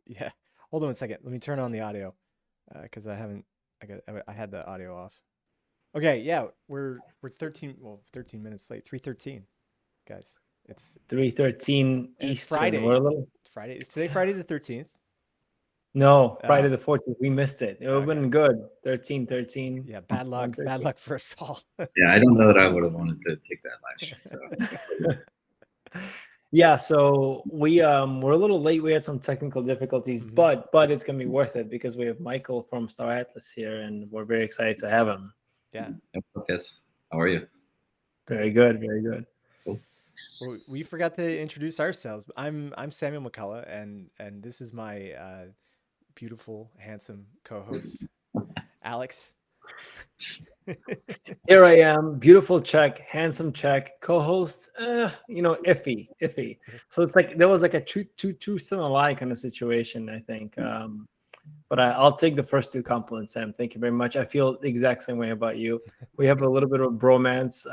Yeah. Hold on a second. Let me turn on the audio because I haven't. I had the audio off. Okay. Yeah, we're 13 minutes late. 3:13, guys. It's 3:13 and it's Eastern. We're Friday. a little Friday. Is today Friday the 13th? no Friday Oh, the 14th. We missed it. It would have okay. been good. 13:13 Yeah. Bad on luck. Bad 13. luck for us all. Yeah, I don't know that I would have wanted to take that live stream. So Yeah, so we're a little late. We had some technical difficulties, Hmm. but it's gonna be worth it because we have Michael from Star Atlas here, and we're very excited to have him. Yeah. what's up, guys? How are you? Very good, very good. Cool. Well, we forgot to introduce ourselves. I'm Samuel McCullough, and this is my beautiful, handsome co-host, Alex. Here I am, beautiful check, handsome check, co-host. Iffy. So it's like there was like a two in a lie kind of situation, I think. But I'll take the first two compliments, Sam. Thank you very much. I feel the exact same way about you. We have a little bit of bromance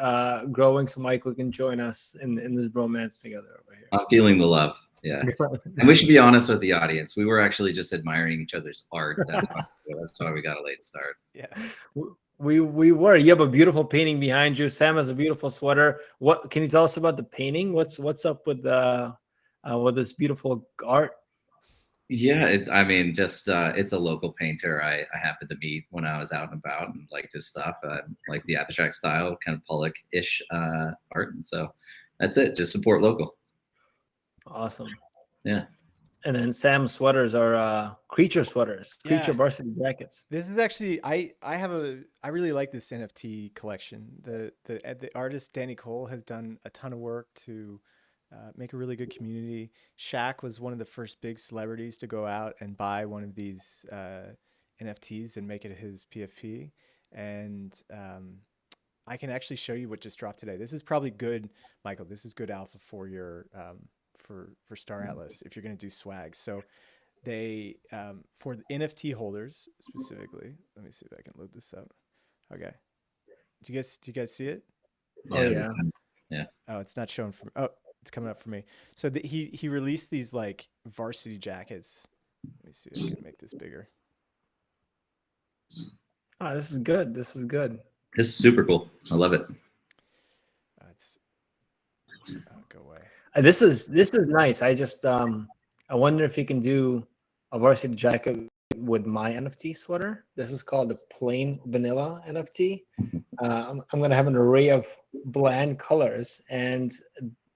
growing, so Michael can join us in this bromance together over here. I'm feeling the love. Yeah. And we should be honest with the audience. We were actually just admiring each other's art. That's why we got a late start. Yeah. We were. You have a beautiful painting behind you. Sam has a beautiful sweater. What can you tell us about the painting? What's up with this beautiful art? Yeah, it's a local painter I happened to meet when I was out and about and liked his stuff. Like the abstract style, kind of Pollock-ish art. And so that's it. Just support local. Awesome. Yeah. And then Sam's sweaters are creature sweaters, creature Yeah. varsity jackets. This is actually I really like this NFT collection. The artist Danny Cole has done a ton of work to make a really good community. Shaq was one of the first big celebrities to go out and buy one of these NFTs and make it his PFP. And I can actually show you what just dropped today. This is probably good, Michael. This is good alpha for your for Star Atlas if you're going to do swag. So they for the NFT holders specifically. Let me see if I can load this up. Okay. Do you guys see it? Oh Yeah. yeah. Yeah. Oh, it's not showing for. Oh, it's coming up for me. So he released these like varsity jackets. Let me see if I can make this bigger. Oh, this is good. This is good. This is super cool. I love it. It's go away. This is nice. I wonder if you can do a varsity jacket with my NFT sweater. This is called the plain vanilla NFT. I'm gonna have an array of bland colors, and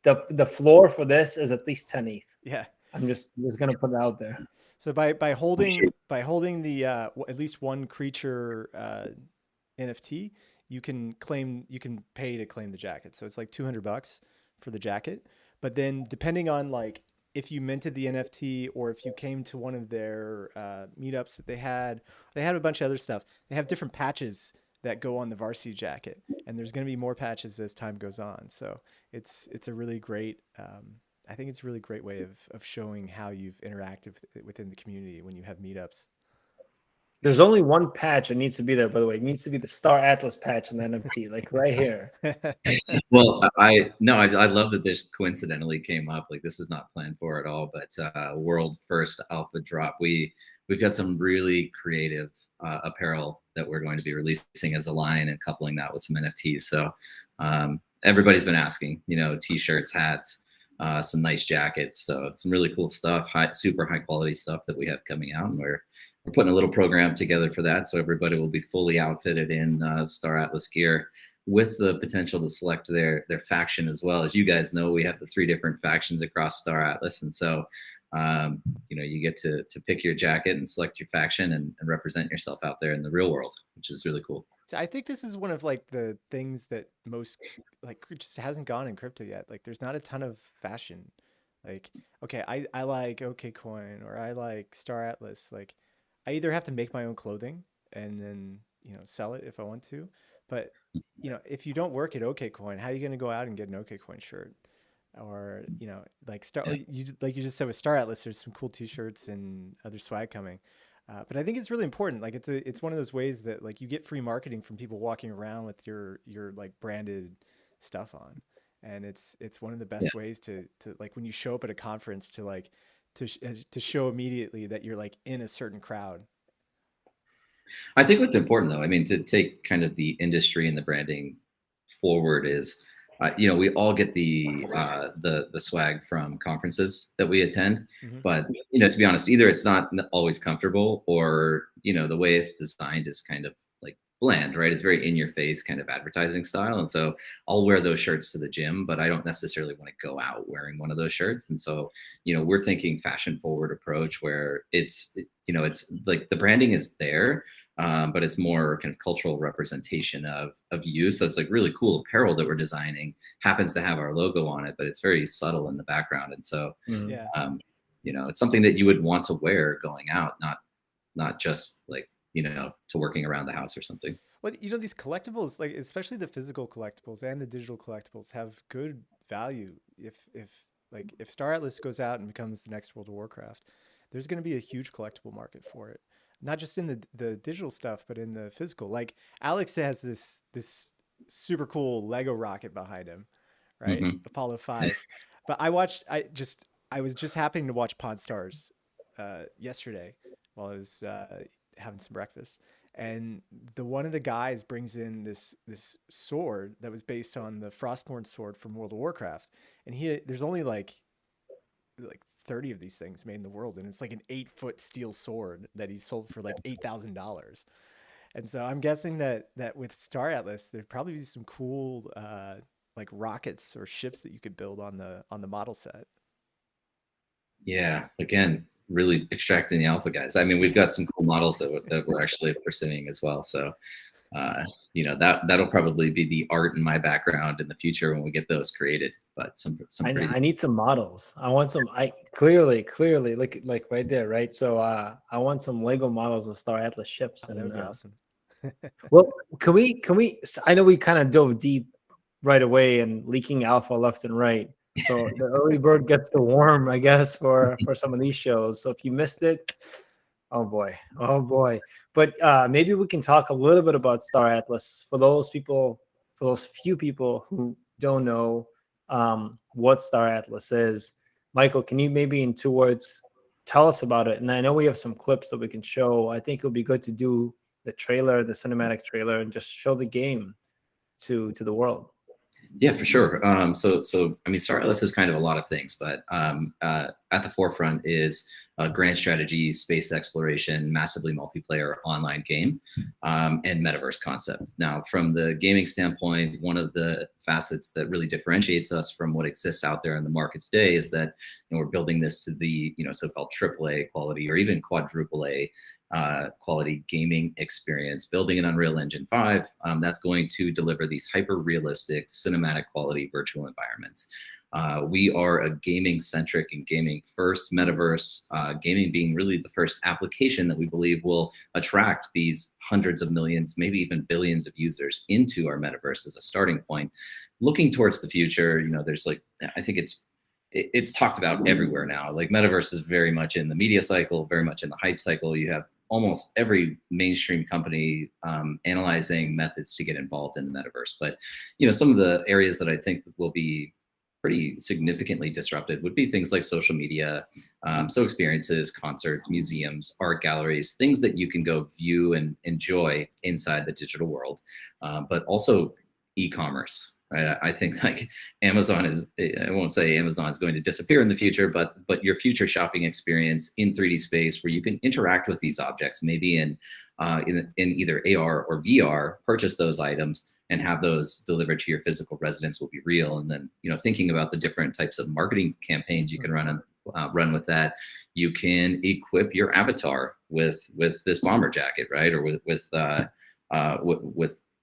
the floor for this is at least 10 ETH. Yeah. I'm just gonna put it out there. So by holding the at least one creature NFT, you can pay to claim the jacket. So it's like $200 for the jacket. But then depending on like if you minted the NFT or if you came to one of their meetups that they had a bunch of other stuff. They have different patches that go on the varsity jacket, and there's going to be more patches as time goes on. So it's a really great. I think it's a really great way of showing how you've interacted within the community when you have meetups. There's only one patch that needs to be there, by the way. It needs to be the Star Atlas patch on the NFT, like right here. Well, I love that this coincidentally came up. Like this was not planned for at all, but world first alpha drop. We've got some really creative apparel that we're going to be releasing as a line and coupling that with some NFTs. So everybody's been asking, t-shirts, hats, some nice jackets. So some really cool stuff, super high quality stuff that we have coming out, and we're putting a little program together for that. So everybody will be fully outfitted in Star Atlas gear, with the potential to select their faction as well. As you guys know, we have the 3 different factions across Star Atlas, and so you get to pick your jacket and select your faction and represent yourself out there in the real world, which is really cool. So I think this is one of like the things that most like just hasn't gone in crypto yet. Like there's not a ton of fashion. Like okay, I like Okcoin or I like Star Atlas. Like I either have to make my own clothing and then sell it if I want to, but if you don't work at Okcoin, how are you going to go out and get an Okcoin shirt? Or like Yeah. like you just said with Star Atlas, there's some cool T-shirts and other swag coming. But I think it's really important. Like it's one of those ways that like you get free marketing from people walking around with your like branded stuff on, and it's one of the Yeah. best ways to like when you show up at a conference to show immediately that you're like in a certain crowd. I think what's important though, I mean, to take kind of the industry and the branding forward is, we all get the swag from conferences that we attend, Mhm. but to be honest, either it's not always comfortable, or the way it's designed is kind of like bland, right? It's very in your face kind of advertising style, and so I'll wear those shirts to the gym, but I don't necessarily want to go out wearing one of those shirts. And so we're thinking fashion forward approach where it's like the branding is there, but it's more kind of cultural representation of you. So it's like really cool apparel that we're designing happens to have our logo on it, but it's very subtle in the background. And so, Mm. Yeah. it's something that you would want to wear going out, not just like to working around the house or something. Well, these collectibles, like especially the physical collectibles and the digital collectibles, have good value. If Star Atlas goes out and becomes the next World of Warcraft, there's going to be a huge collectible market for it. Not just in the digital stuff, but in the physical. Like Alex has this super cool Lego rocket behind him, right? Hmm. Apollo 5. But I was just happening to watch Pawn Stars yesterday while I was having some breakfast, and one of the guys brings in this sword that was based on the Frostborn sword from World of Warcraft, and there's only like 30 of these things made in the world, and it's like an 8-foot steel sword that he sold for like $8,000. And so I'm guessing that with Star Atlas there'd probably be some cool like rockets or ships that you could build on the model set. Yeah, again, really extracting the alpha guys. I mean, we've got some cool models that we're actually pursuing as well. So, that'll probably be the art in my background in the future when we get those created. But some pretty. I need some models. I want some. I clearly, like right there, right? So I want some Lego models of Star Atlas ships. Oh, that would be awesome. Well, can we? I know we kind of dove deep right away and leaking alpha left and right. So the early bird gets the worm, I guess, for some of these shows. So if you missed it, oh boy, oh boy. But maybe we can talk a little bit about Star Atlas for those people, for those few people who don't know what Star Atlas is. Michael, can you maybe in 2 words tell us about it? And I know we have some clips that we can show. I think it would be good to do the trailer, the cinematic trailer, and just show the game to the world. Yeah, for sure. So I mean, Star Atlas is kind of a lot of things, but at the forefront is grand strategy, space exploration, massively multiplayer online game, and metaverse concept. Now, from the gaming standpoint, one of the facets that really differentiates us from what exists out there in the market today is that we're building this to the so-called AAA quality or even quadruple A quality gaming experience, building an Unreal Engine 5 that's going to deliver these hyper-realistic cinematic quality virtual environments. We are a gaming-centric and gaming-first metaverse, gaming being really the first application that we believe will attract these hundreds of millions, maybe even billions of users into our metaverse as a starting point. Looking towards the future, there's I think it's talked about everywhere now. Like metaverse is very much in the media cycle, very much in the hype cycle. You have almost every mainstream company analyzing methods to get involved in the metaverse. But some of the areas that I think will be pretty significantly disrupted would be things like social media, so experiences, concerts, museums, art galleries, things that you can go view and enjoy inside the digital world, but also e-commerce. Right? I think like Amazon is, I won't say Amazon is going to disappear in the future, but your future shopping experience in 3D space where you can interact with these objects, maybe in either AR or VR, purchase those items and have those delivered to your physical residence will be real. And then, thinking about the different types of marketing campaigns you can run with that, you can equip your avatar with this bomber jacket, right? Or with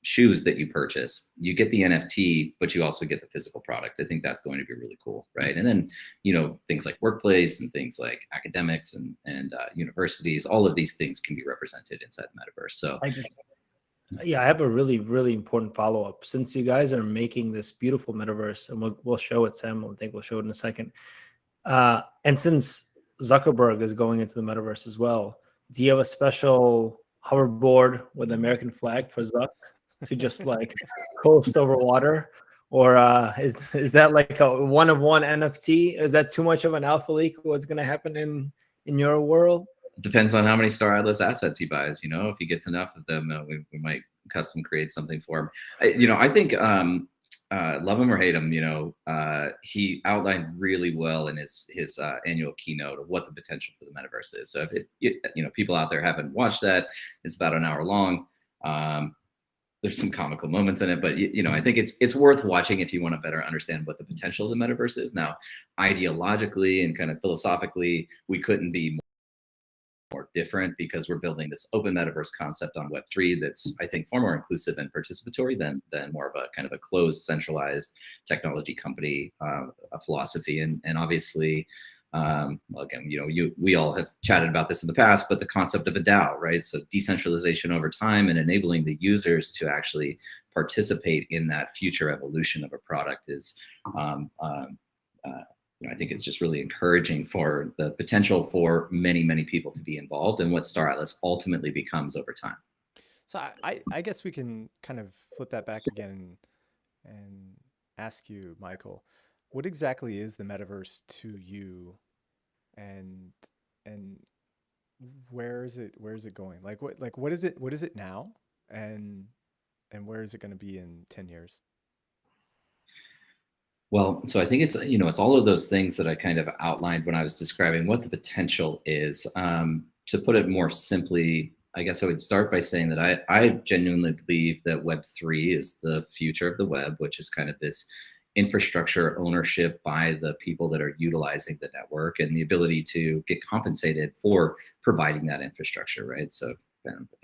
shoes that you purchase. You get the NFT, but you also get the physical product. I think that's going to be really cool, right? And then, things like workplace and things like academics and universities, all of these things can be represented inside the metaverse. So I have a really, really important follow-up. Since you guys are making this beautiful metaverse, and we'll show it, Sam, I think we'll show it in a second. And since Zuckerberg is going into the metaverse as well, do you have a special hoverboard with the American flag for Zuck to just like coast over water? or is that like a one of one NFT? Is that too much of an alpha leak? What's going to happen in your world? Depends on how many Star Atlas assets he buys. If he gets enough of them, we might custom create something for him. I think love him or hate him, he outlined really well in his annual keynote of what the potential for the metaverse is. So if people out there haven't watched that, it's about an hour long. There's some comical moments in it, but I think it's worth watching if you want to better understand what the potential of the metaverse is. Now, ideologically and kind of philosophically, we couldn't be more different because we're building this open metaverse concept on Web3 that's, I think, far more inclusive and participatory than more of a kind of a closed, centralized technology company a philosophy. And obviously, well, again, we all have chatted about this in the past, but the concept of a DAO, right? So decentralization over time and enabling the users to actually participate in that future evolution of a product is I think it's just really encouraging for the potential for many, many people to be involved in what Star Atlas ultimately becomes over time. So I guess we can kind of flip that back again and ask you, Michael, what exactly is the metaverse to you, and and where is it going? Like what is it now, and where is it going to be in 10 years? Well, so I think it's all of those things that I kind of outlined when I was describing what the potential is. To put it more simply, I guess I would start by saying that I genuinely believe that Web3 is the future of the web, which is kind of this infrastructure ownership by the people that are utilizing the network and the ability to get compensated for providing that infrastructure, right? So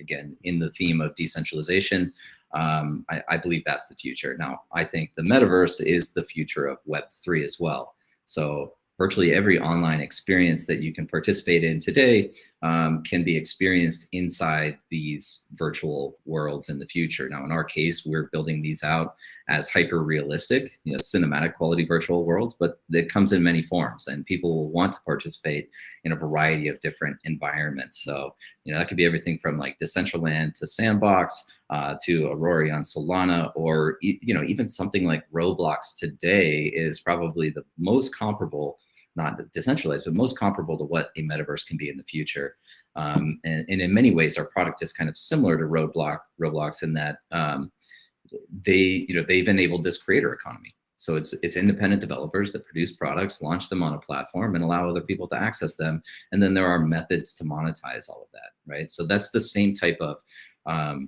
again, in the theme of decentralization, I believe that's the future. Now, I think the metaverse is the future of Web3 as well. So virtually every online experience that you can participate in today can be experienced inside these virtual worlds in the future. Now, in our case, we're building these out as hyper realistic, cinematic quality virtual worlds, but it comes in many forms and people will want to participate in a variety of different environments. So, that could be everything from like Decentraland to Sandbox to Aurora on Solana, or, even something like Roblox today is probably the most comparable, not decentralized, but most comparable to what a metaverse can be in the future. And in many ways, our product is kind of similar to Roblox in that they've enabled this creator economy. So it's independent developers that produce products, launch them on a platform, and allow other people to access them. And then there are methods to monetize all of that, right? So that's the same type of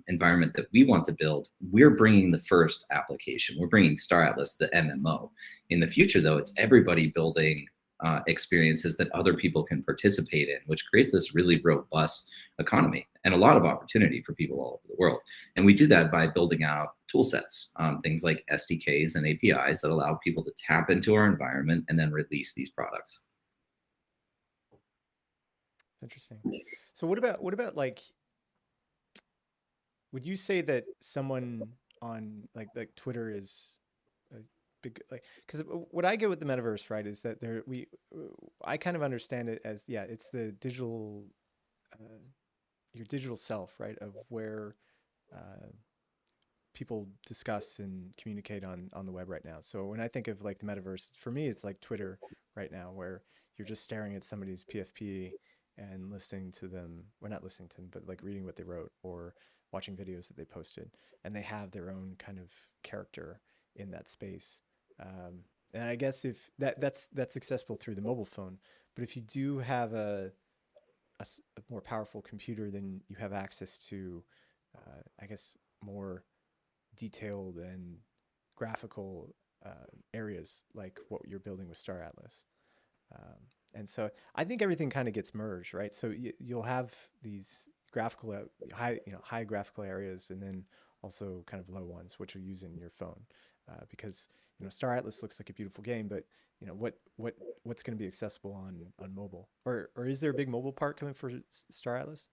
environment that we want to build. We're bringing the first application. We're bringing Star Atlas, the MMO. In the future, though, it's everybody building experiences that other people can participate in, which creates this really robust economy and a lot of opportunity for people all over the world. And we do that by building out tool sets, things like SDKs and APIs that allow people to tap into our environment and then release these products. Interesting. So what about like, would you say that someone on like Twitter is a big, like, because what I get with the metaverse, right, is that I kind of understand it as, yeah, it's the digital, your digital self, right, of where people discuss and communicate on the web right now. So when I think of like the metaverse, for me, it's like Twitter right now, where you're just staring at somebody's PFP and listening to them, or not listening to them, but like reading what they wrote or watching videos that they posted, and they have their own kind of character in that space. And I guess if that's accessible through the mobile phone, but if you do have a more powerful computer, then you have access to, I guess, more detailed and graphical areas like what you're building with Star Atlas. And so I think everything kind of gets merged, right? So you'll have these graphical high graphical areas, and then also kind of low ones, which are using your phone, because Star Atlas looks like a beautiful game, but what's going to be accessible on mobile, or is there a big mobile part coming for Star Atlas?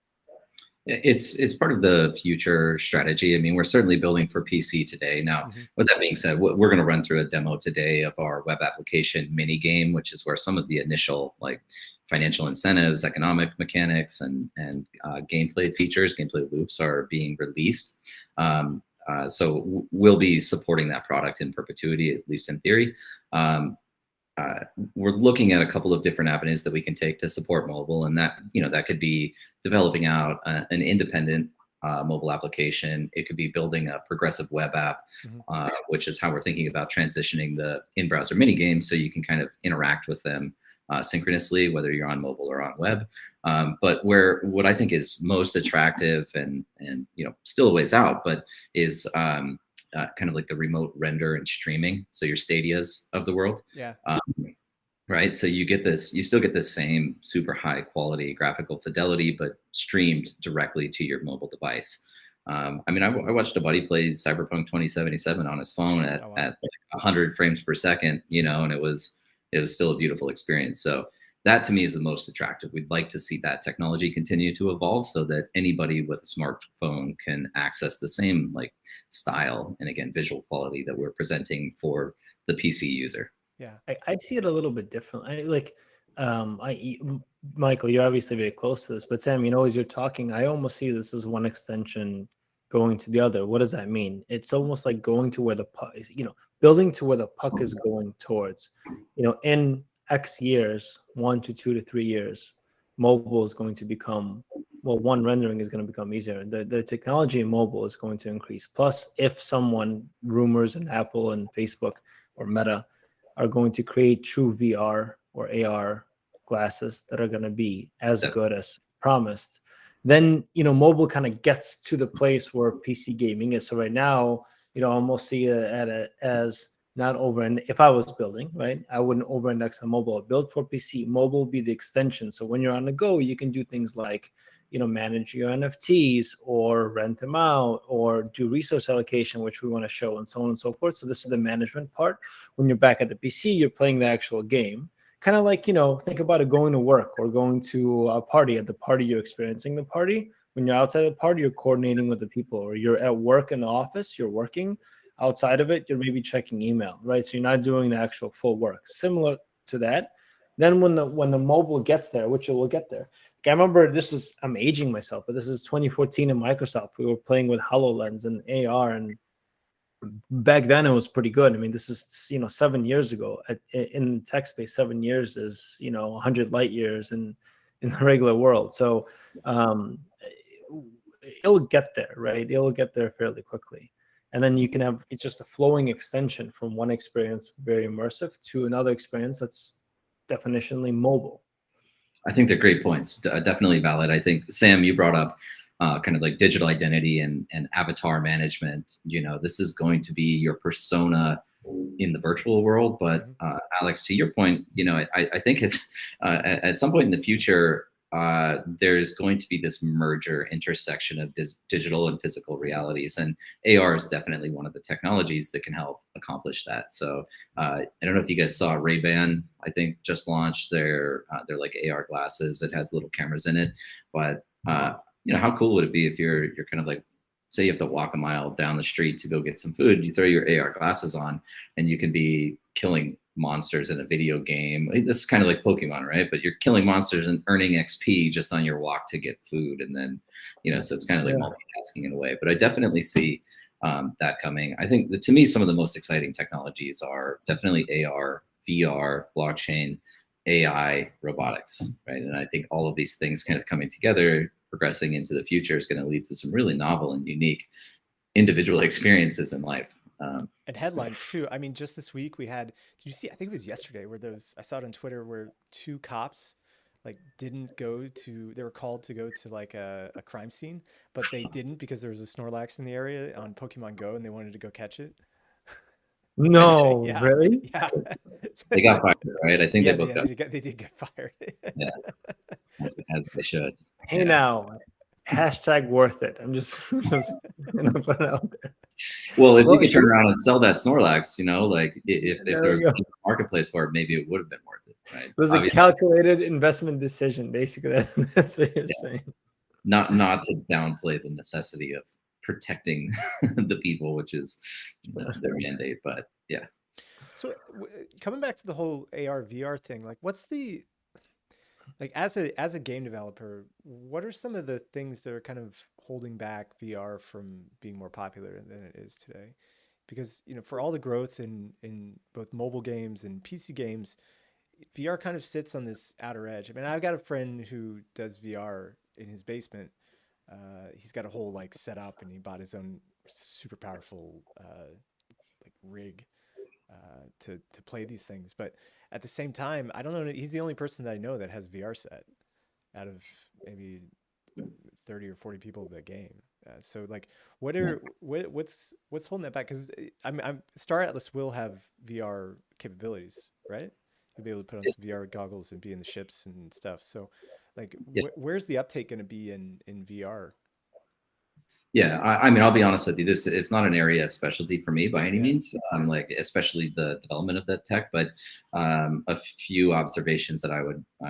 It's part of the future strategy. I mean, we're certainly building for PC today. Now, with that being said, we're going to run through a demo today of our web application mini game, which is where some of the initial like financial incentives, economic mechanics, and gameplay features, gameplay loops are being released. So we'll be supporting that product in perpetuity, at least in theory. Um, we're looking at a couple of different avenues that we can take to support mobile, and that that could be developing out an independent mobile application. It could be building a progressive web app, which is how we're thinking about transitioning the in-browser mini games, so you can kind of interact with them synchronously, whether you're on mobile or on web. But what I think is most attractive and still a ways out, but is kind of like the remote render and streaming. So your Stadias of the world. Yeah. Right. So you still get the same super high quality graphical fidelity, but streamed directly to your mobile device. I mean, I watched a buddy play Cyberpunk 2077 on his phone at like 100 frames per second, and it was still a beautiful experience. So that to me is the most attractive. We'd like to see that technology continue to evolve so that anybody with a smartphone can access the same like style and again visual quality that we're presenting for the PC user. Yeah. I see it a little bit different. Michael, you're obviously very close to this, but Sam, as you're talking, I almost see this as one extension going to the other. What does that mean? It's almost like going to where the puck is, building to where the puck is going towards. In X years, 1 to 2 to 3 years, mobile is going to become, one, rendering is going to become easier. The technology in mobile is going to increase. Plus, if rumors in Apple and Facebook or Meta are going to create true VR or AR glasses that are going to be as good as promised, then mobile kind of gets to the place where PC gaming is. So right now, I almost see it as not over. And if I was building, right, I wouldn't over-index on mobile. I'd build for PC. Mobile be the extension. So when you're on the go, you can do things like manage your NFTs or rent them out or do resource allocation, which we want to show, and so on and so forth. So this is the management part. When you're back at the PC, you're playing the actual game. Kind of like, think about it going to work or going to a party. At the party, you're experiencing the party. When you're outside the party, you're coordinating with the people, or you're at work in the office, you're working. Outside of it, you're maybe checking email, right? So you're not doing the actual full work. Similar to that. Then when the mobile gets there, which it will get there. I remember I'm aging myself, but this is 2014 in Microsoft. We were playing with HoloLens and AR, and back then it was pretty good. I mean, this is 7 years ago. In tech space, 7 years is 100 light years in the regular world. So it'll get there, right? It'll get there fairly quickly. And then you can have it's just a flowing extension from one experience, very immersive, to another experience that's definitionally mobile. I think they're great points. Definitely valid. I think, Sam, you brought up kind of like digital identity and avatar management. This is going to be your persona in the virtual world. But Alex, to your point, I think it's at some point in the future, there's going to be this merger intersection of digital and physical realities, and AR is definitely one of the technologies that can help accomplish that. So I don't know if you guys saw Ray-Ban, I think just launched their like AR glasses that has little cameras in it. But how cool would it be if you're kind of like, say you have to walk a mile down the street to go get some food, you throw your AR glasses on and you can be killing monsters in a video game. This is kind of like Pokemon, right? But you're killing monsters and earning XP just on your walk to get food. And then, so it's kind of like multitasking in a way. But I definitely see that coming. I think to me, some of the most exciting technologies are definitely AR, VR, blockchain, AI, robotics, right? And I think all of these things kind of coming together, progressing into the future, is going to lead to some really novel and unique individual experiences in life. And headlines too. I mean, just this week we had, did you see, I think it was yesterday, where I saw it on Twitter, where 2 cops like didn't go to, they were called to go to like a crime scene, but they didn't because there was a Snorlax in the area on Pokemon Go and they wanted to go catch it. No, Yeah. really? Yeah. They got fired, right? I think they both got. They did get fired. Yeah, as they should. Hey, now, hashtag worth it. I'm just gonna put it out there. Well, if you could turn around and sell that Snorlax, like if there was a marketplace for it, maybe it would have been worth it, right? It was a calculated investment decision, basically. That's what you're saying. Not to downplay the necessity of protecting the people, which is their mandate, but yeah. So coming back to the whole AR VR thing, like what's the Like as a game developer, what are some of the things that are kind of holding back VR from being more popular than it is today? Because for all the growth in both mobile games and PC games, VR kind of sits on this outer edge. I mean, I've got a friend who does VR in his basement. He's got a whole like setup, and he bought his own super powerful like rig to play these things. But at the same time, I don't know. He's the only person that I know that has a VR set out of maybe 30 or 40 people that game. So like, Yeah. what's holding that back? Because I'm Star Atlas will have VR capabilities, right? You'll be able to put on some VR goggles and be in the ships and stuff. So, like, Yeah. where's the uptake going to be in VR? Yeah, I mean, I'll be honest with you. This is not an area of specialty for me by any Yeah. means. Like especially the development of that tech. But a few observations that I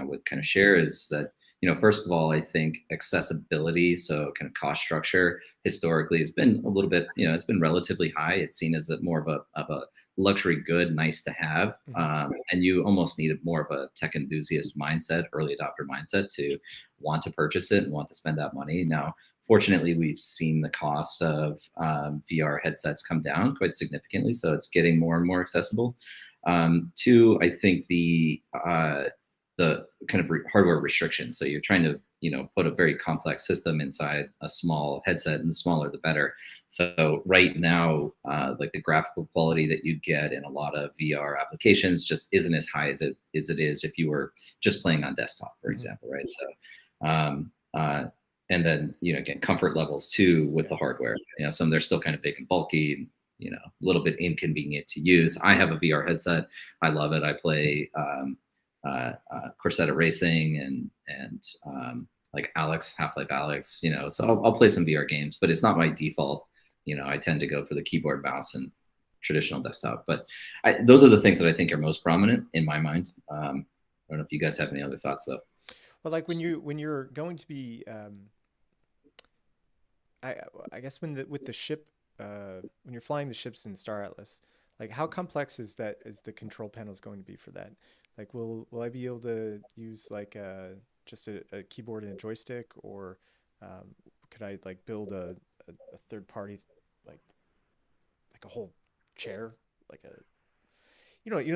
would kind of share is that first of all, I think accessibility, so kind of cost structure, historically has been a little bit it's been relatively high. It's seen as more of a luxury good, nice to have, Hmm. and you almost need more of a tech enthusiast mindset, early adopter mindset to want to purchase it and want to spend that money. Now, fortunately, we've seen the cost of VR headsets come down quite significantly, so it's getting more and more accessible. Two, I think the kind of hardware restrictions. So you're trying to put a very complex system inside a small headset, and the smaller the better. So right now, like the graphical quality that you get in a lot of VR applications just isn't as high as it is if you were just playing on desktop, for Hmm. example, right? So and then again, comfort levels too with Yeah. the hardware. Some they're still kind of big and bulky, a little bit inconvenient to use. I have a VR headset. I love it. I play Corsetta Racing and like Alex, Half-Life Alex. So I'll play some VR games, but it's not my default. I tend to go for the keyboard, mouse, and traditional desktop. But those are the things that I think are most prominent in my mind. I don't know if you guys have any other thoughts though. Well, like when you're going to be, I I guess with the ship, when you're flying the ships in Star Atlas, like how complex is the control panels going to be for that? Like, will I be able to use like just a keyboard and a joystick, or could I like build a third party like like a whole chair, like a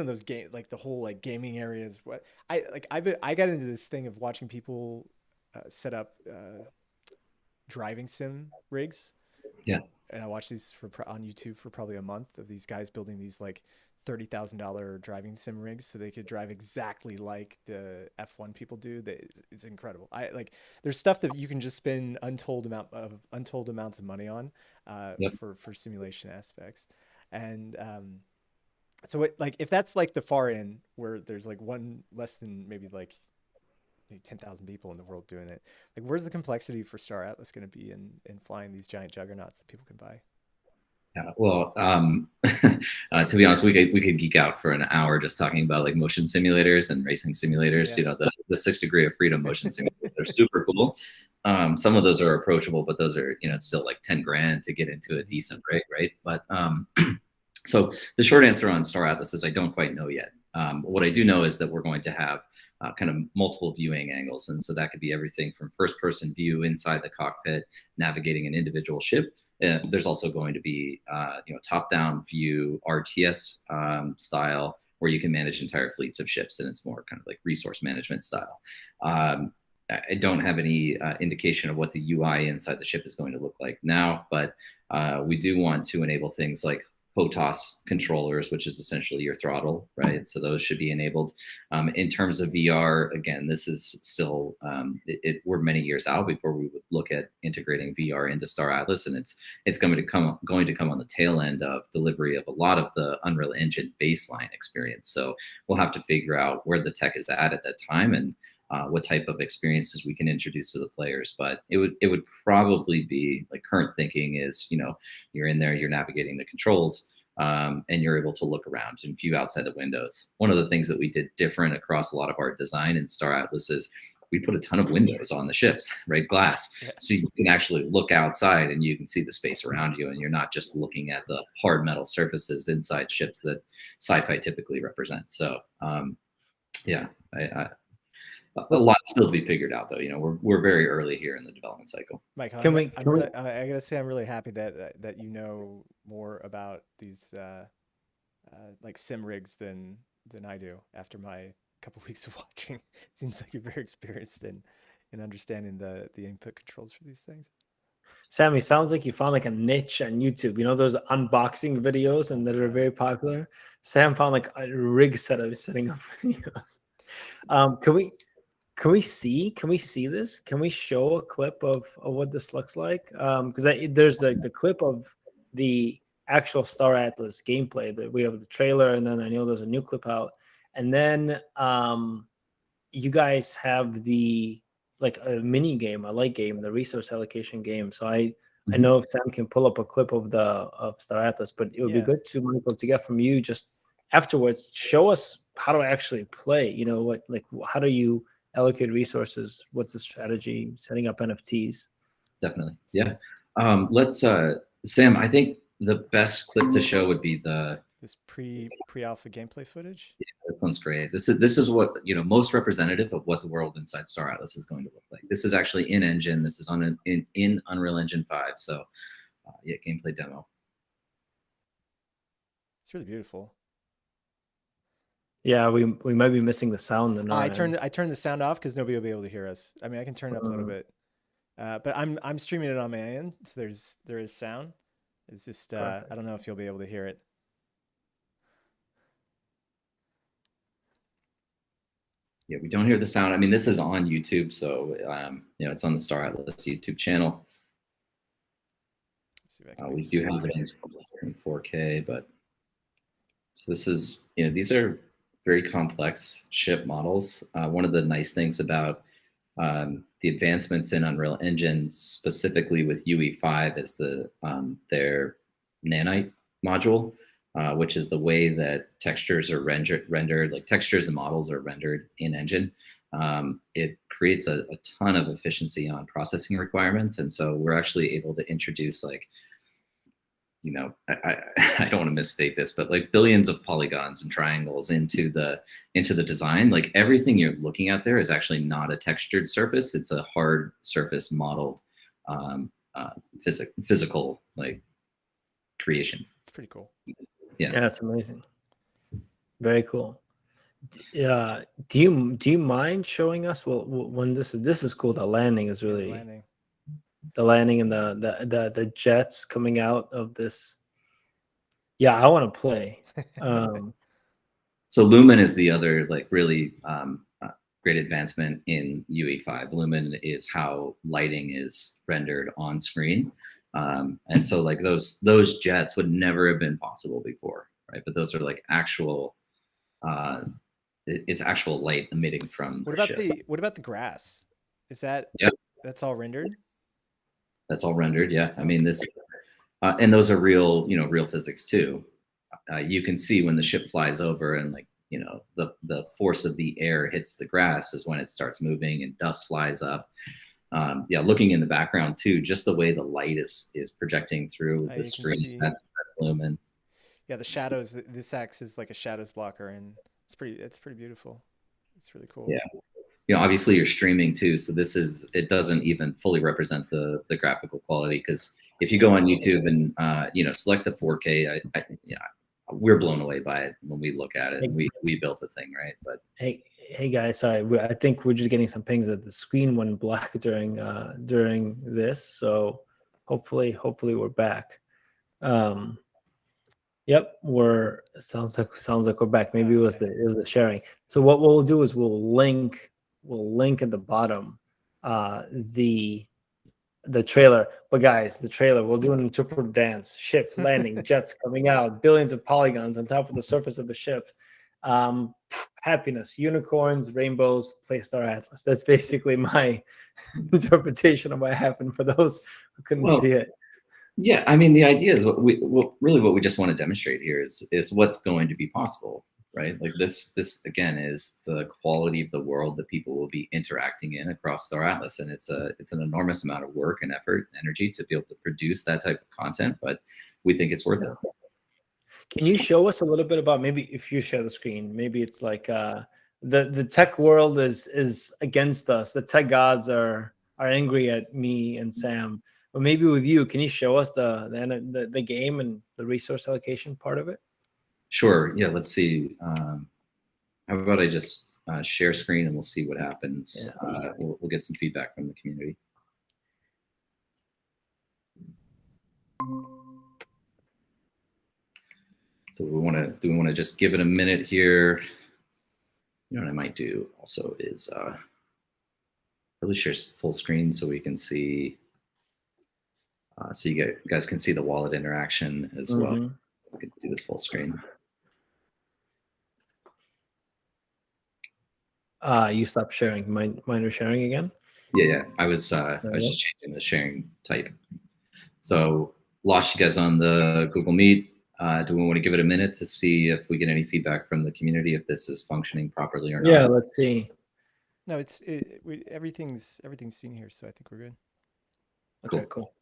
those game like the whole like gaming areas. What I got into this thing of watching people set up driving sim rigs, Yeah. and I watched these on YouTube for probably a month of these guys building these like $30,000 driving sim rigs so they could drive exactly like the F1 people do. That it's incredible. I like there's stuff that you can just spend untold amounts of money on Yep. for simulation aspects, and so like if that's like the far end where there's like one less than maybe 10,000 people in the world doing it. Like, where's the complexity for Star Atlas going to be in flying these giant juggernauts that people can buy? Yeah, well, to be honest, we could geek out for an hour just talking about like motion simulators and racing simulators. Yeah. The 6 degree of freedom motion simulators are super cool. Some of those are approachable, but those are it's still like 10 grand to get into a Mhm. decent rig, right? But so the short answer on Star Atlas is I don't quite know yet. What I do know is that we're going to have kind of multiple viewing angles, and so that could be everything from first-person view inside the cockpit, navigating an individual ship. There's also going to be top-down view RTS style where you can manage entire fleets of ships, and it's more kind of like resource management style. I don't have any indication of what the UI inside the ship is going to look like now, but we do want to enable things like HOTAS controllers, which is essentially your throttle, right? So those should be enabled. In terms of VR, again, this is still we're many years out before we would look at integrating VR into Star Atlas, and it's going to come on the tail end of delivery of a lot of the Unreal Engine baseline experience. So we'll have to figure out where the tech is at that time and what type of experiences we can introduce to the players. But it would probably be like current thinking is you're in there, you're navigating the controls, and you're able to look around and view outside the windows. One of the things that we did different across a lot of our design in Star Atlas is we put a ton of windows on the ships, right? Glass. Yeah. So you can actually look outside and you can see the space around you, and you're not just looking at the hard metal surfaces inside ships that sci-fi typically represents. So yeah, A lot still to be figured out, though. We're very early here in the development cycle. Michael, Can we? I'm Can we? really, I gotta say, I'm really happy that you know more about these like sim rigs than I do after my couple weeks of watching. It seems like you're very experienced in understanding the input controls for these things. Sammy, sounds like you found like a niche on YouTube. Those unboxing videos and that are very popular. Sam found like a rig setup setting up videos. Can we see this? Can we show a clip of what this looks like? Because there's the clip of the actual Star Atlas gameplay. That we have the trailer, and then I know there's a new clip out, and then you guys have the like a mini game, a light game, the resource allocation game. So I know if Sam can pull up a clip of Star Atlas, but it would be good to, Michael, to get from you just afterwards. Show us how to actually play. How do you allocate resources? What's the strategy? Setting up NFTs. Definitely, yeah. Let's Sam. I think the best clip to show would be this pre-alpha gameplay footage. Yeah, that sounds great. This is what most representative of what the world inside Star Atlas is going to look like. This is actually in engine. This is in Unreal Engine 5. So yeah, gameplay demo. It's really beautiful. Yeah, we might be missing the sound. I turned the sound off because nobody will be able to hear us. I mean, I can turn it up a little bit, but I'm streaming it on my end, so there is sound. It's just I don't know if you'll be able to hear it. Yeah, we don't hear the sound. I mean, this is on YouTube, so it's on the Star Atlas YouTube channel. We do have it in 4K, but so this is these are very complex ship models. One of the nice things about the advancements in Unreal Engine, specifically with UE5, is their nanite module, which is the way that textures are rendered, like textures and models are rendered in Engine. It creates a ton of efficiency on processing requirements, and so we're actually able to introduce I don't want to misstate this, but like billions of polygons and triangles into the design. Like everything you're looking at there is actually not a textured surface; it's a hard surface modeled physical like creation. It's pretty cool. Yeah, it's amazing. Very cool. Yeah. Do you mind showing us? Well, when this is cool. The landing is really the landing and the jets coming out of this. Yeah, I want to play. So Lumen is the other like really great advancement in UE5. Lumen is how lighting is rendered on screen. And so like those jets would never have been possible before, right? But those are like actual, it's actual light emitting from what about the grass? Is that that's all rendered? That's all rendered, yeah. I mean this, and those are real, real physics too. You can see when the ship flies over and like the force of the air hits the grass is when it starts moving and dust flies up. Looking in the background too, just the way the light is projecting through the screen. That's Lumen. Yeah, the shadows. This acts as like a shadows blocker, and it's pretty beautiful. It's really cool. Yeah, obviously you're streaming too, so it doesn't even fully represent the graphical quality, because if you go on YouTube and select the 4K, we're blown away by it when we look at it. And we built the thing, right? But hey guys, sorry, I think we're just getting some pings that the screen went black during this. So hopefully we're back. Yep, sounds like we're back. Maybe it was the sharing. So what we'll do is we'll link at the bottom the trailer. But guys, the trailer, we'll do an interpretive dance, ship landing, jets coming out, billions of polygons on top of the surface of the ship. Happiness, unicorns, rainbows, play Star Atlas. That's basically my interpretation of what happened for those who couldn't see it. Yeah, I mean, the idea is what we just want to demonstrate here is what's going to be possible, right? Like this again is the quality of the world that people will be interacting in across Star Atlas, and it's an enormous amount of work and effort and energy to be able to produce that type of content, but we think it's worth it. Can you show us a little bit about, maybe if you share the screen, maybe it's like the tech world is against us. The tech gods are angry at me and Sam. But maybe with you, can you show us the game and the resource allocation part of it? Sure. Yeah. Let's see. How about I just share screen and we'll see what happens. Yeah. We'll get some feedback from the community. So do we want to just give it a minute here? You know what I might do also is really share full screen so we can see, so you guys can see the wallet interaction as well. We can do this full screen. You stopped sharing. Mine was sharing again. Yeah. I was just changing the sharing type. So lost you guys on the Google Meet. Do we want to give it a minute to see if we get any feedback from the community, if this is functioning properly or not? Yeah, let's see. No, everything's seen here, so I think we're good. Okay, cool.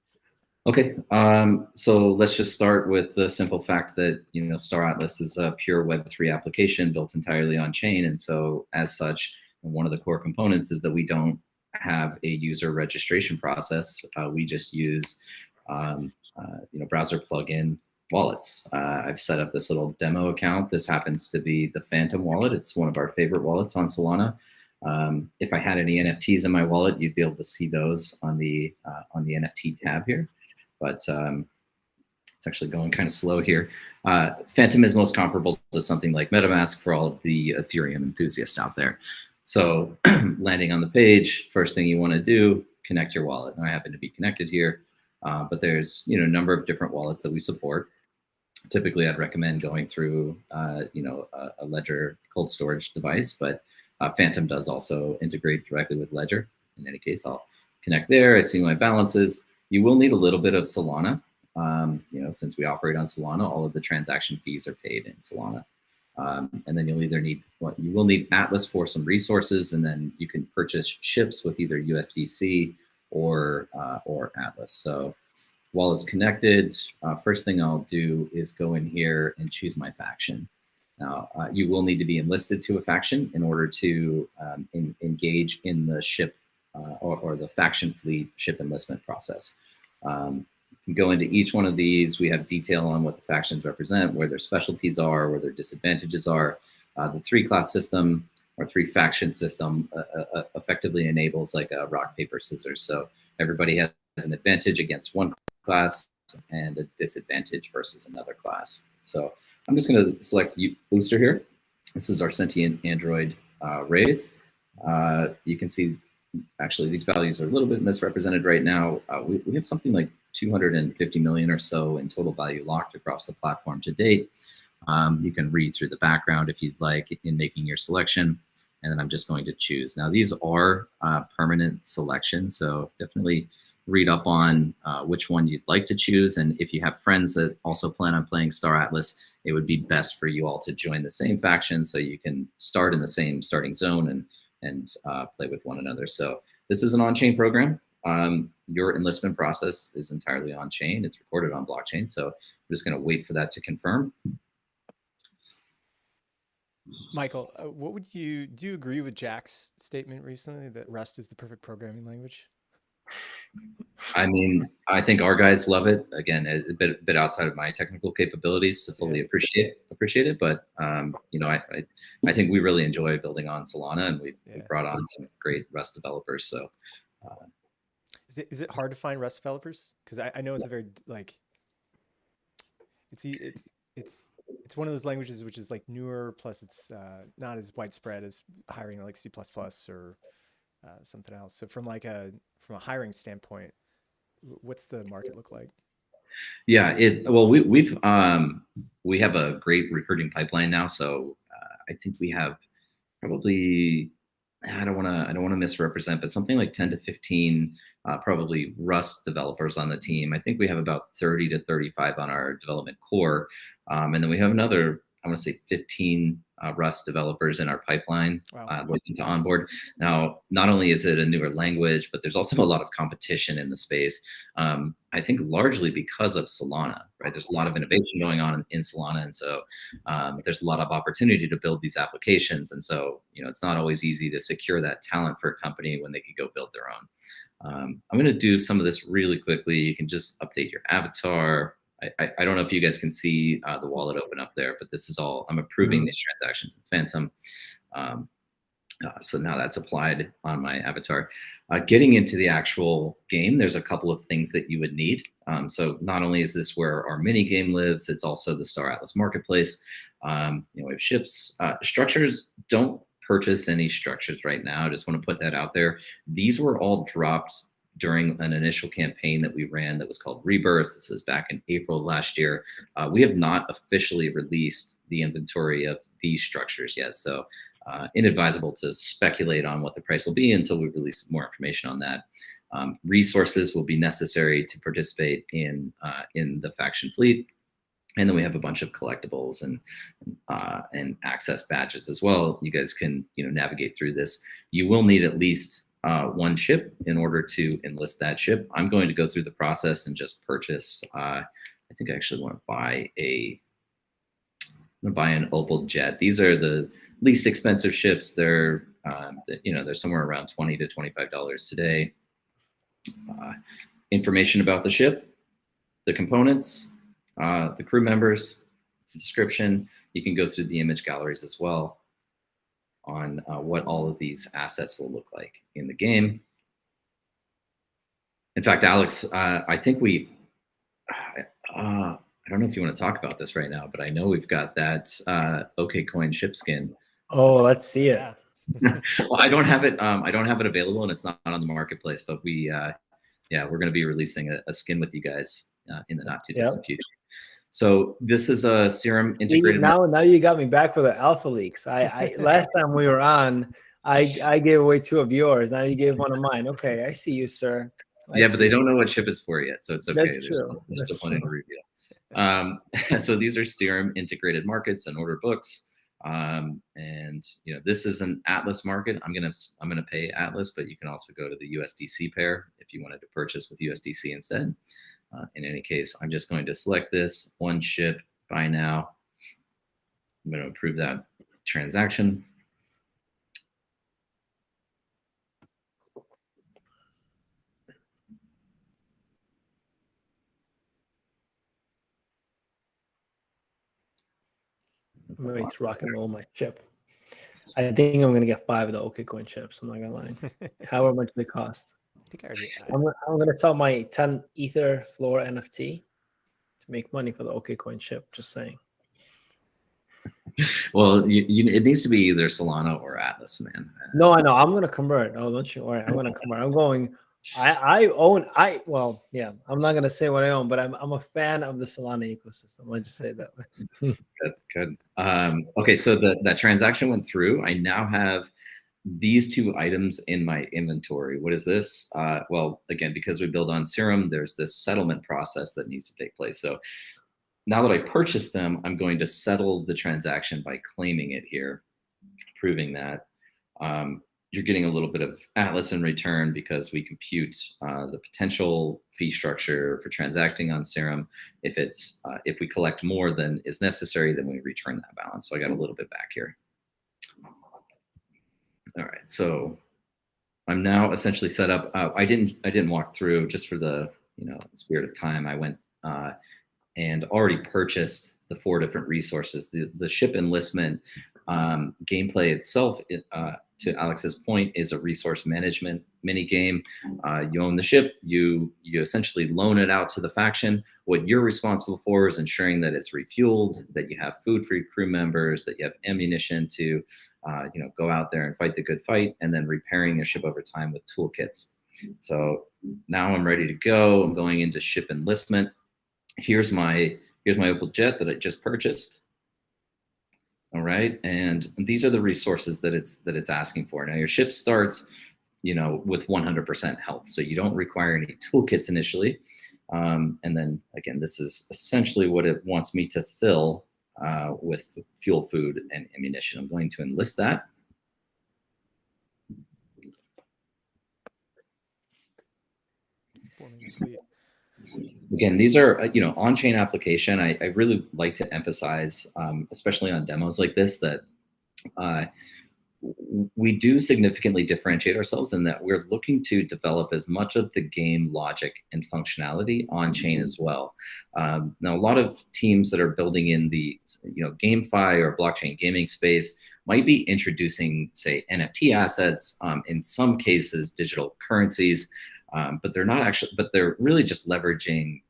Okay, so let's just start with the simple fact that Star Atlas is a pure Web3 application built entirely on chain, and so as such, one of the core components is that we don't have a user registration process. We just use browser plugin wallets. I've set up this little demo account. This happens to be the Phantom wallet. It's one of our favorite wallets on Solana. If I had any NFTs in my wallet, you'd be able to see those on the NFT tab here. But it's actually going kind of slow here. Phantom is most comparable to something like MetaMask for all of the Ethereum enthusiasts out there. So landing on the page, first thing you want to do, connect your wallet. And I happen to be connected here, but there's a number of different wallets that we support. Typically, I'd recommend going through a Ledger cold storage device, but Phantom does also integrate directly with Ledger. In any case, I'll connect there. I see my balances. You will need a little bit of Solana. Since we operate on Solana, all of the transaction fees are paid in Solana. And then you will need Atlas for some resources, and then you can purchase ships with either USDC or Atlas. So while it's connected, first thing I'll do is go in here and choose my faction. Now, you will need to be enlisted to a faction in order to engage in the ship or the faction fleet ship enlistment process. You can go into each one of these. We have detail on what the factions represent, where their specialties are, where their disadvantages are. The three-class system or three-faction system effectively enables like a rock, paper, scissors. So everybody has an advantage against one class and a disadvantage versus another class. So I'm just going to select Booster here. This is our sentient android raise. You can see, actually, these values are a little bit misrepresented right now. We have something like 250 million or so in total value locked across the platform to date. You can read through the background if you'd like in making your selection. And then I'm just going to choose. Now, these are permanent selections, so definitely read up on which one you'd like to choose. And if you have friends that also plan on playing Star Atlas, it would be best for you all to join the same faction so you can start in the same starting zone and play with one another. So this is an on-chain program. Your enlistment process is entirely on-chain. It's recorded on blockchain. So I'm just going to wait for that to confirm. Michael, do you agree with Jack's statement recently that Rust is the perfect programming language? I mean, I think our guys love it. Again, a bit outside of my technical capabilities to fully appreciate it. But I think we really enjoy building on Solana, and we brought on some great Rust developers. So, is it hard to find Rust developers? Because I know it's a very it's one of those languages which is like newer, plus it's not as widespread as hiring like C++ or something else. So from a hiring standpoint, what's the market look like? Yeah, we have a great recruiting pipeline now. So I think we have probably, I don't want to misrepresent, but something like 10 to 15 probably Rust developers on the team. I think we have about 30 to 35 on our development core, and then we have another, I want to say 15 Rust developers in our pipeline Wow. looking to onboard. Now, not only is it a newer language, but there's also a lot of competition in the space. I think largely because of Solana, right? There's a lot of innovation going on in Solana, and so there's a lot of opportunity to build these applications. And so, it's not always easy to secure that talent for a company when they could go build their own. I'm going to do some of this really quickly. You can just update your avatar. I don't know if you guys can see the wallet open up there, but this is all, I'm approving these transactions in Phantom. So now that's applied on my avatar. Getting into the actual game, there's a couple of things that you would need. So not only is this where our mini game lives, it's also the Star Atlas marketplace. We have ships. Structures, don't purchase any structures right now. I just want to put that out there. These were all dropped during an initial campaign that we ran that was called Rebirth. This was back in April last year. We have not officially released the inventory of these structures yet. So inadvisable to speculate on what the price will be until we release more information on that. Resources will be necessary to participate in the faction fleet. And then we have a bunch of collectibles and access badges as well. You guys can navigate through this. You will need at least one ship in order to enlist that ship. I'm going to go through the process and just purchase. I think I actually want to buy an Opal Jet. These are the least expensive ships. They're they're somewhere around $20 to $25 today. Information about the ship, the components, the crew members, description. You can go through the image galleries as well on what all of these assets will look like in the game. In fact, Alex, I think I don't know if you want to talk about this right now, but I know we've got that Okcoin ship skin. Oh, let's see it. Yeah. Well, I don't have it. I don't have it available, and it's not on the marketplace. But we're going to be releasing a skin with you guys in the not too distant future. So this is a serum integrated. Now you got me back for the alpha leaks. I last time we were on, I gave away 2 of yours. Now you gave one of mine. Okay, I see you, sir. But they don't know what chip is for yet, so it's okay. That's true. There's still plenty to reveal. So these are serum integrated markets and order books. And this is an Atlas market. I'm gonna pay Atlas, but you can also go to the USDC pair if you wanted to purchase with USDC instead. In any case, I'm just going to select this one ship, buy now. I'm going to approve that transaction. I'm ready to rock and roll my chip. I think I'm gonna get 5 of the Okcoin chips. I'm not gonna lie. However much they cost. I think I already. I'm gonna sell my 10 Ether floor NFT to make money for the Okcoin chip. Just saying. Well, it needs to be either Solana or Atlas, man. No, I know. I'm gonna convert. Oh, don't you worry. I'm gonna convert. I'm going. I'm not gonna say what I own, but I'm a fan of the Solana ecosystem. Let's just say it that way. Good. Okay, so that transaction went through. I now have these 2 items in my inventory. What is this? Well, again, because we build on Serum, there's this settlement process that needs to take place. So now that I purchased them, I'm going to settle the transaction by claiming it here, proving that. You're getting a little bit of Atlas in return because we compute the potential fee structure for transacting on Serum. If we collect more than is necessary, then we return that balance. So I got a little bit back here. All right, so I'm now essentially set up. I didn't walk through, just for the spirit of time. I went and already purchased the 4 different resources. The ship enlistment gameplay itself, to Alex's point, is a resource management mini game. You own the ship. You essentially loan it out to the faction. What you're responsible for is ensuring that it's refueled, that you have food for your crew members, that you have ammunition to go out there and fight the good fight, and then repairing your ship over time with toolkits. So now I'm ready to go. I'm going into ship enlistment. Here's my Opal Jet that I just purchased. All right, and these are the resources that it's asking for. Now your ship starts, with 100% health, so you don't require any toolkits initially. And then again, this is essentially what it wants me to fill with fuel, food, and ammunition. I'm going to enlist that. Forming a fleet. Again, these are on-chain application. I really like to emphasize, especially on demos like this, that we do significantly differentiate ourselves in that we're looking to develop as much of the game logic and functionality on chain as well. Now, a lot of teams that are building in the GameFi or blockchain gaming space might be introducing, say, NFT assets, in some cases, digital currencies, but they're not actually. But they're really just leveraging,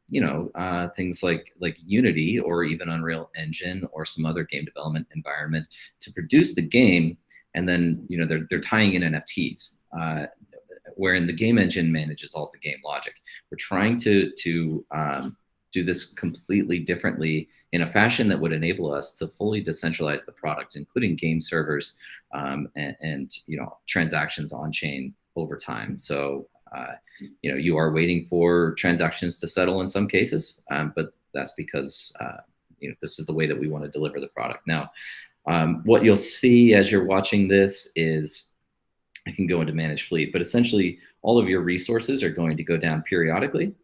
things like Unity or even Unreal Engine or some other game development environment to produce the game. And then, they're tying in NFTs, wherein the game engine manages all the game logic. We're trying to do this completely differently in a fashion that would enable us to fully decentralize the product, including game servers and transactions on chain over time. So, you are waiting for transactions to settle in some cases, but that's because this is the way that we want to deliver the product. Now, what you'll see as you're watching this is, I can go into manage fleet, but essentially all of your resources are going to go down periodically,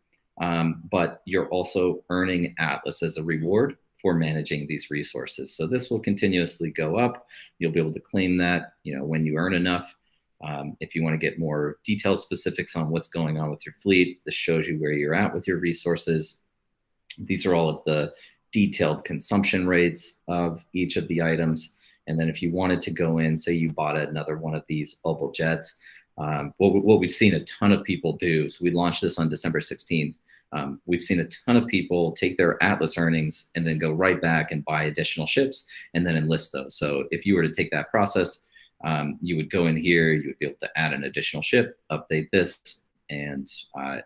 but you're also earning Atlas as a reward for managing these resources. So this will continuously go up. You'll be able to claim that, when you earn enough. If you want to get more detailed specifics on what's going on with your fleet, this shows you where you're at with your resources. These are all of the detailed consumption rates of each of the items. And then if you wanted to go in, say you bought another one of these Opal jets, what we've seen a ton of people do, so we launched this on December 16th. We've seen a ton of people take their Atlas earnings and then go right back and buy additional ships and then enlist those. So if you were to take that process, you would go in here, you would be able to add an additional ship, update this, and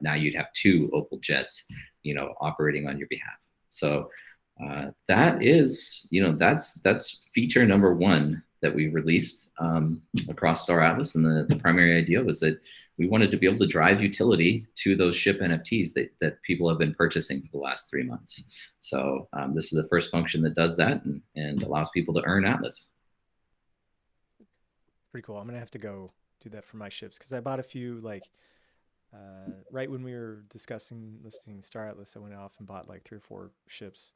now you'd have 2 Opal jets, operating on your behalf. So that is, that's feature number 1 that we released across Star Atlas. And the primary idea was that we wanted to be able to drive utility to those ship NFTs that people have been purchasing for the last 3 months. So this is the first function that does that and allows people to earn Atlas. Pretty cool. I'm gonna have to go do that for my ships because I bought a few right when we were discussing listing Star Atlas. I went off and bought 3 or 4 ships.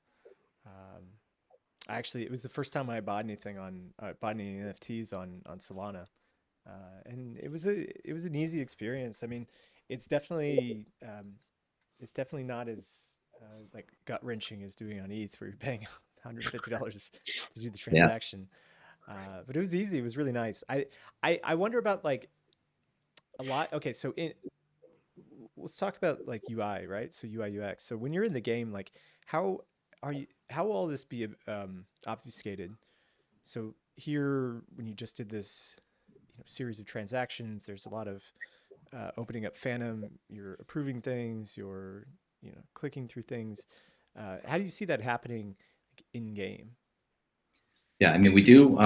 Actually, it was the first time I bought anything bought any NFTs on Solana, and it was an easy experience. I mean, it's definitely not as gut wrenching as doing on ETH, where you're paying $150 to do the transaction. Yeah. But it was easy. It was really nice. I wonder about a lot. Okay, so let's talk about UI, right? So UI UX. So when you're in the game, how will all this be obfuscated? So here, when you just did this series of transactions, there's a lot of opening up Phantom. You're approving things. You're clicking through things. How do you see that happening in game? Yeah, I mean, we do,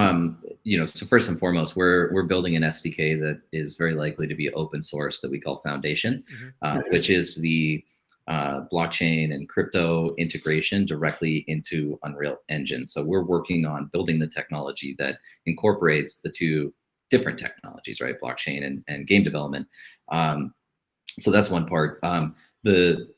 so first and foremost, we're building an SDK that is very likely to be open source that we call Foundation, which is the blockchain and crypto integration directly into Unreal Engine. So we're working on building the technology that incorporates the 2 different technologies, right? Blockchain and game development. So that's one part. The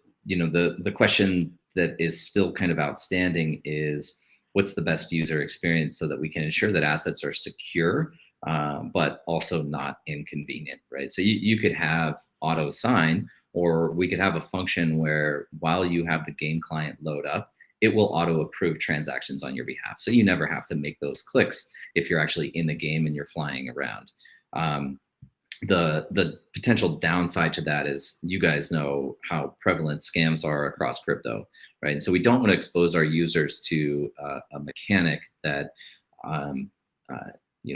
question that is still kind of outstanding is, what's the best user experience so that we can ensure that assets are secure, but also not inconvenient, right? So you could have auto sign, or we could have a function where while you have the game client load up, it will auto approve transactions on your behalf. So you never have to make those clicks if you're actually in the game and you're flying around. The potential downside to that is, you guys know how prevalent scams are across crypto, right? And so we don't want to expose our users to a mechanic that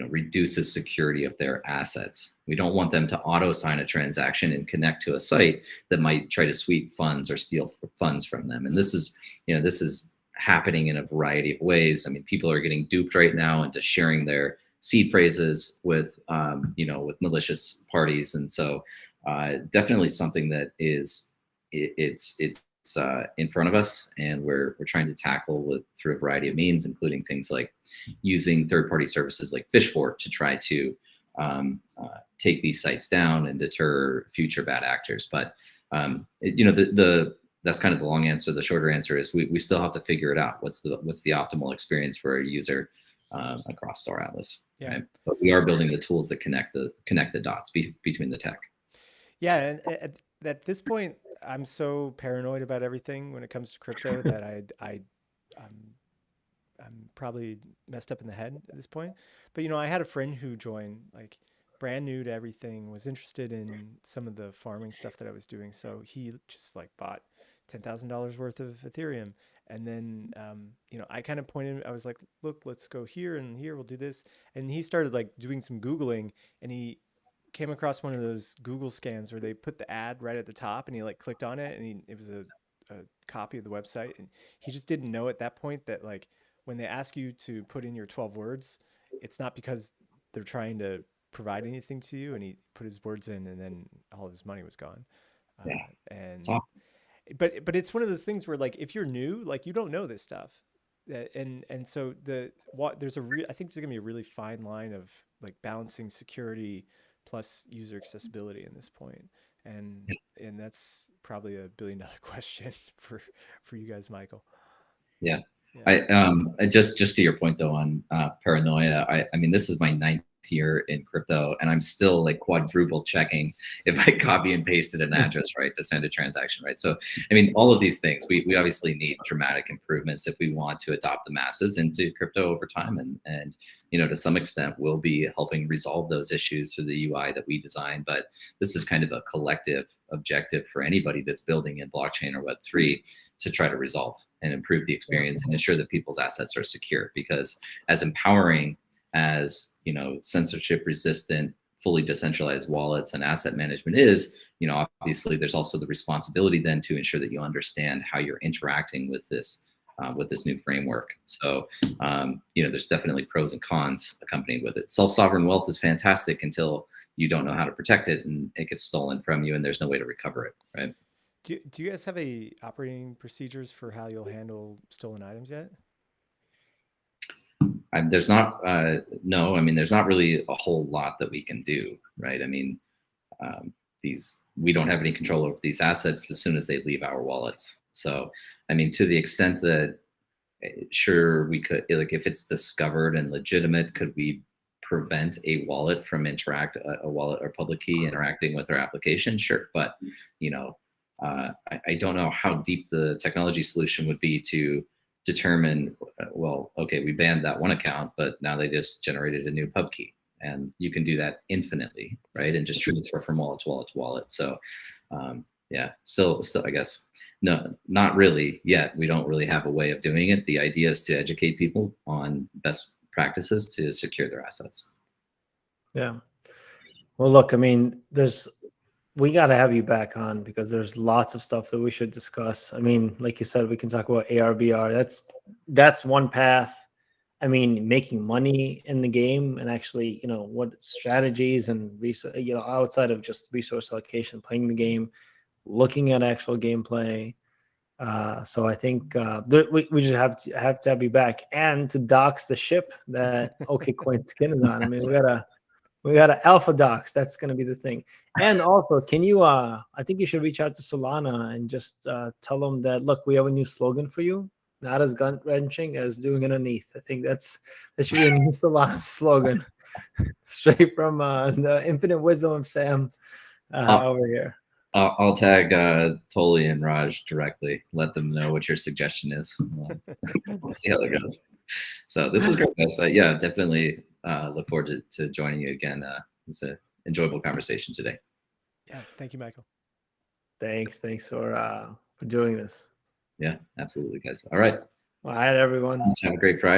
reduces security of their assets. We don't want them to auto sign a transaction and connect to a site that might try to sweep funds or steal funds from them. And this is happening in a variety of ways. I mean, people are getting duped right now into sharing their seed phrases with malicious parties. And so definitely something that is, it's it's in front of us, and we're trying to tackle through a variety of means, including things like using third-party services like Fishfork to try to take these sites down and deter future bad actors. But that's kind of the long answer. The shorter answer is we still have to figure it out. What's the optimal experience for a user across Store Atlas? Yeah. Right? But we are building the tools that connect the dots between the tech. Yeah, and at this point, I'm so paranoid about everything when it comes to crypto that I'm probably messed up in the head at this point. But I had a friend who joined, like, brand new to everything, was interested in some of the farming stuff that I was doing. So he just like bought $10,000 worth of Ethereum. And then, I kind of pointed, I was like, look, let's go here and here, we'll do this. And he started like doing some Googling, and he came across one of those Google scans where they put the ad right at the top, and he like clicked on it, and it was a copy of the website. And he just didn't know at that point that, like, when they ask you to put in your 12 words, it's not because they're trying to provide anything to you. And he put his words in, and then all of his money was gone. Yeah. And but it's one of those things where, like, if you're new, like, you don't know this stuff. And so I think there's gonna be a really fine line of like balancing security plus user accessibility in this point. And that's probably $1 billion question for you guys, Michael. Yeah. I just to your point though on paranoia, I mean, this is my 9th year in crypto, and I'm still like quadruple checking if I copy and pasted an address right to send a transaction right. So I mean, all of these things, we obviously need dramatic improvements if we want to adopt the masses into crypto over time, and to some extent we'll be helping resolve those issues through the UI that we design. But this is kind of a collective objective for anybody that's building in blockchain or Web3 to try to resolve and improve the experience and ensure that people's assets are secure. Because as empowering as censorship resistant, fully decentralized wallets and asset management is, obviously there's also the responsibility then to ensure that you understand how you're interacting with this new framework. So there's definitely pros and cons accompanied with it. Self-sovereign wealth is fantastic until you don't know how to protect it, and it gets stolen from you and there's no way to recover it, right? Do you guys have a operating procedures for how you'll handle stolen items yet? There's not, no, I mean, there's not really a whole lot that we can do, right? I mean, we don't have any control over these assets as soon as they leave our wallets. So, I mean, to the extent that, sure, we could, like, if it's discovered and legitimate, could we prevent a wallet from a wallet or public key interacting with our application? Sure. But, I don't know how deep the technology solution would be to determine, well, okay, we banned that one account, but now they just generated a new pub key, and you can do that infinitely, right? And just transfer from wallet to wallet to wallet. So yeah, still, I guess, no, not really yet. We don't really have a way of doing it. The idea is to educate people on best practices to secure their assets. Yeah. Well, look, I mean, we got to have you back on because there's lots of stuff that we should discuss. I mean, like you said, we can talk about AR, VR. That's one path. I mean, making money in the game and actually, what strategies and outside of just resource allocation, playing the game, looking at actual gameplay. So I think we just have to have you back, and to dox the ship that Okcoin skin is on. I mean, we got an alpha docs. That's going to be the thing. And also, can you, I think you should reach out to Solana and just tell them that, look, we have a new slogan for you. Not as gut wrenching as doing it underneath. I think that should be a new Solana slogan, straight from the infinite wisdom of Sam over here. I'll tag Toli and Raj directly. Let them know what your suggestion is. We'll see how it goes. So this was great, guys. Yeah, definitely look forward to joining you again. It's an enjoyable conversation today. Yeah, thank you, Michael. Thanks for doing this. Yeah, absolutely, guys. All right. All right, everyone. Have a great Friday.